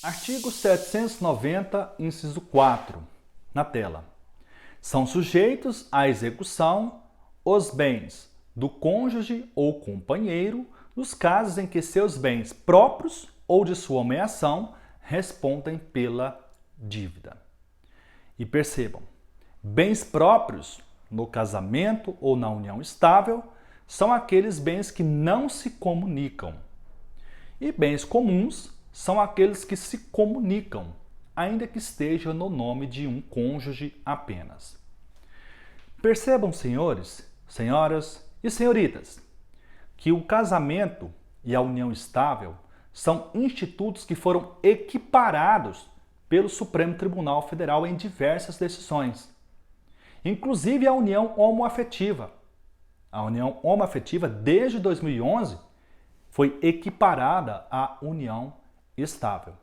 Artigo 790, inciso 4, na tela. São sujeitos à execução os bens do cônjuge ou companheiro nos casos em que seus bens próprios ou de sua ameação respondem pela dívida. E percebam, bens próprios no casamento ou na união estável são aqueles bens que não se comunicam. E bens comuns são aqueles que se comunicam, ainda que esteja no nome de um cônjuge apenas. Percebam, senhores, senhoras e senhoritas, que o casamento e a união estável são institutos que foram equiparados pelo Supremo Tribunal Federal em diversas decisões, inclusive a união homoafetiva. A união homoafetiva, desde 2011, foi equiparada à união estável.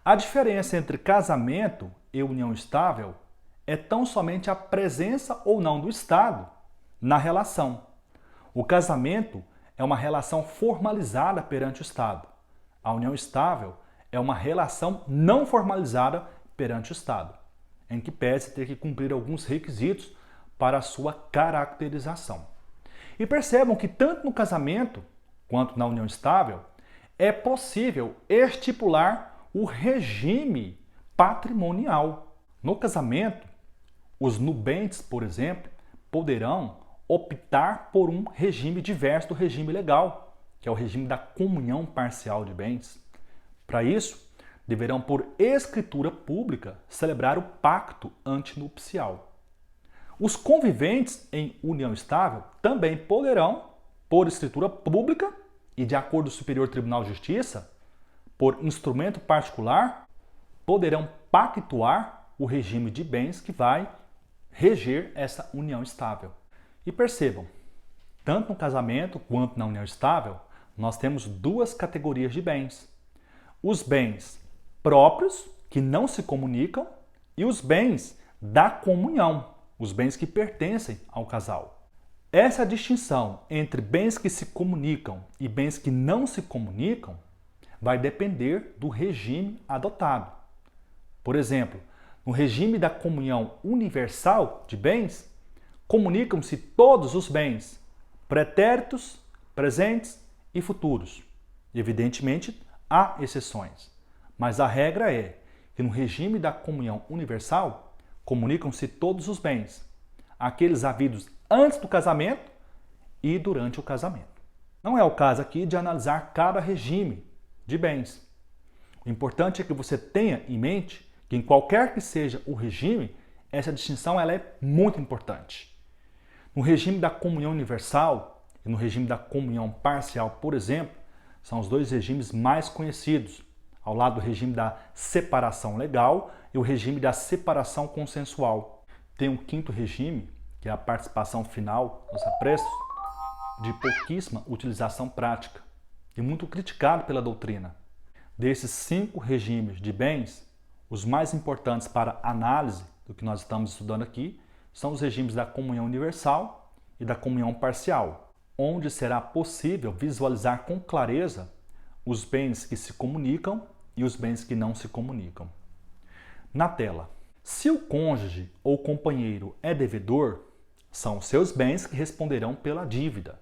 A diferença entre casamento e união estável é tão somente a presença ou não do Estado na relação. O casamento é uma relação formalizada perante o Estado. A união estável é uma relação não formalizada perante o Estado, em que pese ter que cumprir alguns requisitos para a sua caracterização. E percebam que tanto no casamento quanto na união estável é possível estipular o regime patrimonial. No casamento, os nubentes, por exemplo, poderão optar por um regime diverso do regime legal, que é o regime da comunhão parcial de bens. Para isso, deverão, por escritura pública, celebrar o pacto antinupcial. Os conviventes em união estável também poderão, por escritura pública e de acordo com o Superior Tribunal de Justiça, por instrumento particular, poderão pactuar o regime de bens que vai reger essa união estável. E percebam, tanto no casamento quanto na união estável, nós temos duas categorias de bens. Os bens próprios, que não se comunicam, e os bens da comunhão, os bens que pertencem ao casal. Essa distinção entre bens que se comunicam e bens que não se comunicam vai depender do regime adotado. Por exemplo, no regime da comunhão universal de bens, comunicam-se todos os bens, pretéritos, presentes e futuros. Evidentemente, há exceções, mas a regra é que no regime da comunhão universal, comunicam-se todos os bens, aqueles havidos antes do casamento e durante o casamento. Não é o caso aqui de analisar cada regime de bens. O importante é que você tenha em mente que em qualquer que seja o regime, essa distinção ela é muito importante. No regime da comunhão universal e no regime da comunhão parcial, por exemplo, são os dois regimes mais conhecidos, ao lado do regime da separação legal e o regime da separação consensual. Tem um quinto regime, que é a participação final nos aprestos, de pouquíssima utilização prática e muito criticado pela doutrina. Desses 5 regimes de bens, os mais importantes para análise do que nós estamos estudando aqui são os regimes da comunhão universal e da comunhão parcial, onde será possível visualizar com clareza os bens que se comunicam e os bens que não se comunicam. Na tela, se o cônjuge ou companheiro é devedor, são os seus bens que responderão pela dívida.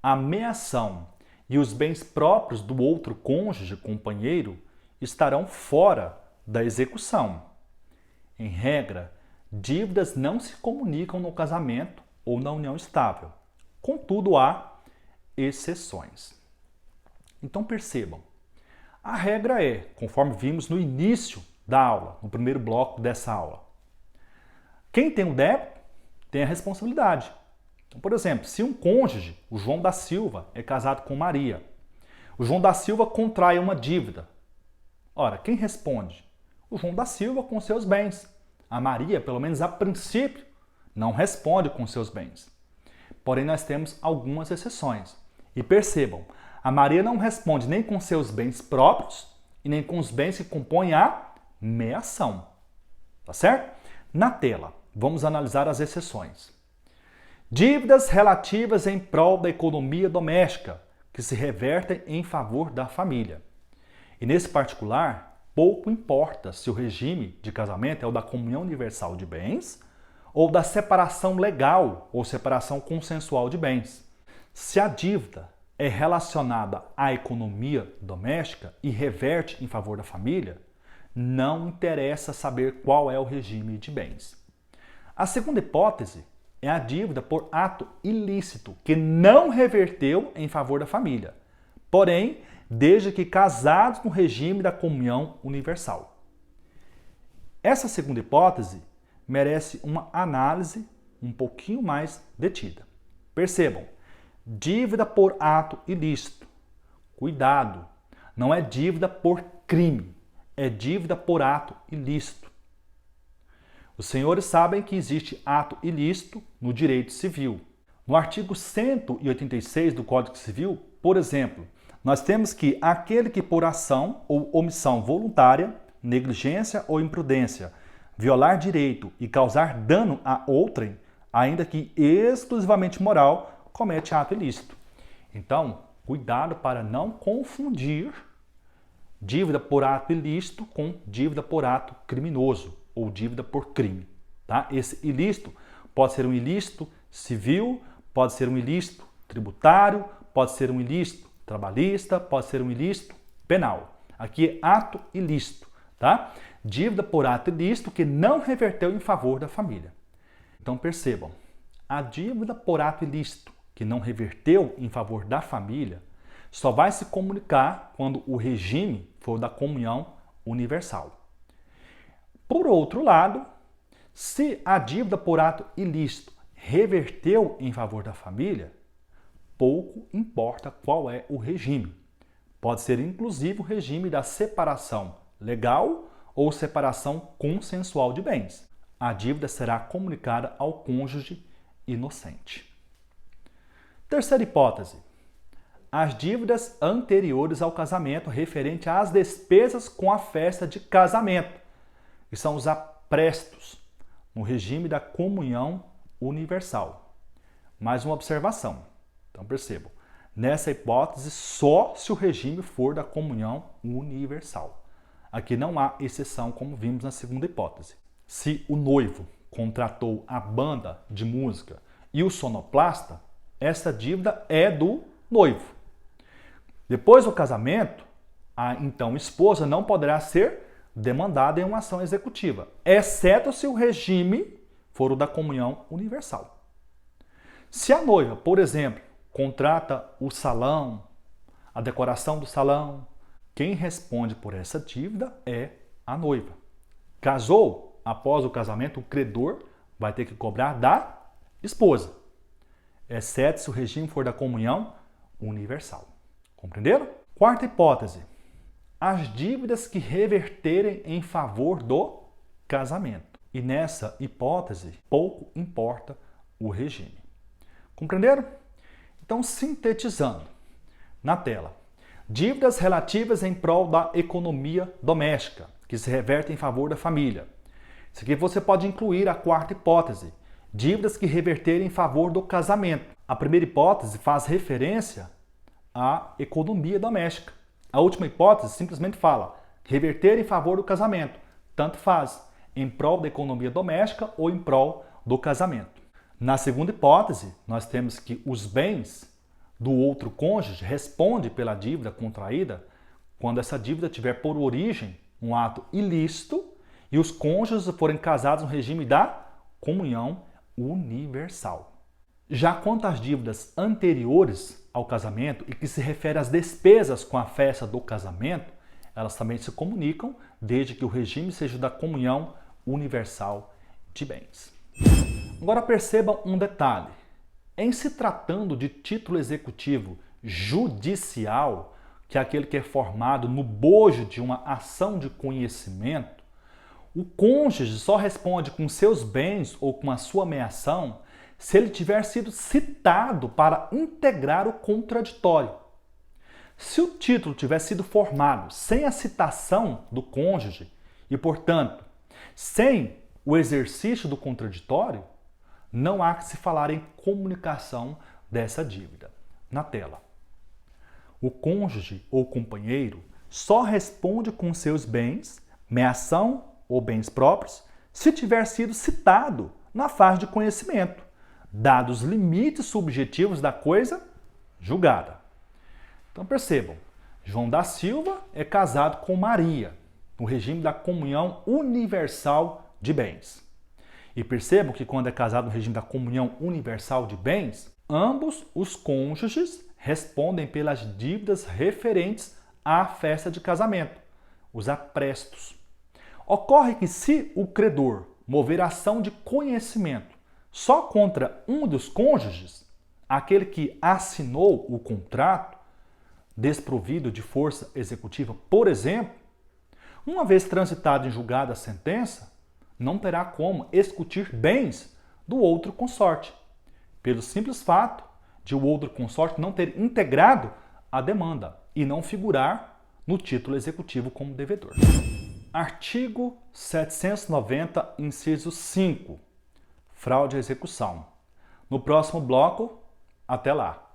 A meação e os bens próprios do outro cônjuge, companheiro, estarão fora da execução. Em regra, dívidas não se comunicam no casamento ou na união estável. Contudo, há exceções. Então percebam, a regra é, conforme vimos no início da aula, no primeiro bloco dessa aula, quem tem o débito tem a responsabilidade. Então, por exemplo, se um cônjuge, o João da Silva, é casado com Maria, o João da Silva contrai uma dívida. Ora, quem responde? O João da Silva com seus bens. A Maria, pelo menos a princípio, não responde com seus bens. Porém, nós temos algumas exceções. E percebam, a Maria não responde nem com seus bens próprios e nem com os bens que compõem a meação. Tá certo? Na tela, vamos analisar as exceções. Dívidas relativas em prol da economia doméstica, que se revertem em favor da família. E nesse particular, pouco importa se o regime de casamento é o da comunhão universal de bens ou da separação legal ou separação consensual de bens. Se a dívida é relacionada à economia doméstica e reverte em favor da família, não interessa saber qual é o regime de bens. A segunda hipótese é a dívida por ato ilícito, que não reverteu em favor da família, porém, desde que casados no regime da comunhão universal. Essa segunda hipótese merece uma análise um pouquinho mais detida. Percebam, dívida por ato ilícito. Cuidado, não é dívida por crime, é dívida por ato ilícito. Os senhores sabem que existe ato ilícito no direito civil. No artigo 186 do Código Civil, por exemplo, nós temos que aquele que por ação ou omissão voluntária, negligência ou imprudência, violar direito e causar dano a outrem, ainda que exclusivamente moral, comete ato ilícito. Então, cuidado para não confundir dívida por ato ilícito com dívida por ato criminoso ou dívida por crime. Tá? Esse ilícito pode ser um ilícito civil, pode ser um ilícito tributário, pode ser um ilícito trabalhista, pode ser um ilícito penal. Aqui é ato ilícito, tá? Dívida por ato ilícito que não reverteu em favor da família. Então percebam, a dívida por ato ilícito que não reverteu em favor da família só vai se comunicar quando o regime for da comunhão universal. Por outro lado, se a dívida por ato ilícito reverteu em favor da família, pouco importa qual é o regime. Pode ser inclusive o regime da separação legal ou separação consensual de bens. A dívida será comunicada ao cônjuge inocente. Terceira hipótese. As dívidas anteriores ao casamento referente às despesas com a festa de casamento, que são os aprestos, no regime da comunhão universal. Mais uma observação. Então percebam, nessa hipótese só se o regime for da comunhão universal. Aqui não há exceção, como vimos na segunda hipótese. Se o noivo contratou a banda de música e o sonoplasta, essa dívida é do noivo. Depois do casamento, a então esposa não poderá ser demandada em uma ação executiva, exceto se o regime for o da comunhão universal. Se a noiva, por exemplo, contrata o salão, a decoração do salão, quem responde por essa dívida é a noiva. Casou, após o casamento, o credor vai ter que cobrar da esposa, exceto se o regime for da comunhão universal. Compreenderam? Quarta hipótese. As dívidas que reverterem em favor do casamento. E nessa hipótese, pouco importa o regime. Compreenderam? Então, sintetizando na tela. Dívidas relativas em prol da economia doméstica, que se revertem em favor da família. Isso aqui você pode incluir a quarta hipótese. Dívidas que reverterem em favor do casamento. A primeira hipótese faz referência à economia doméstica. A última hipótese simplesmente fala reverter em favor do casamento. Tanto faz, em prol da economia doméstica ou em prol do casamento. Na segunda hipótese, nós temos que os bens do outro cônjuge respondem pela dívida contraída quando essa dívida tiver por origem um ato ilícito e os cônjuges forem casados no regime da comunhão universal. Já quanto às dívidas anteriores ao casamento e que se refere às despesas com a festa do casamento, elas também se comunicam desde que o regime seja da comunhão universal de bens. Agora percebam um detalhe. Em se tratando de título executivo judicial, que é aquele que é formado no bojo de uma ação de conhecimento, o cônjuge só responde com seus bens ou com a sua meação se ele tiver sido citado para integrar o contraditório. Se o título tiver sido formado sem a citação do cônjuge e, portanto, sem o exercício do contraditório, não há que se falar em comunicação dessa dívida. Na tela, o cônjuge ou companheiro só responde com seus bens, meação ou bens próprios, se tiver sido citado na fase de conhecimento, dados os limites subjetivos da coisa julgada. Então percebam, João da Silva é casado com Maria, no regime da comunhão universal de bens. E percebam que quando é casado no regime da comunhão universal de bens, ambos os cônjuges respondem pelas dívidas referentes à festa de casamento, os aprestos. Ocorre que se o credor mover ação de conhecimento só contra um dos cônjuges, aquele que assinou o contrato, desprovido de força executiva, por exemplo, uma vez transitada em julgada a sentença, não terá como excutir bens do outro consorte, pelo simples fato de o outro consorte não ter integrado a demanda e não figurar no título executivo como devedor. Artigo 790, inciso 5. Fraude à execução. No próximo bloco, até lá!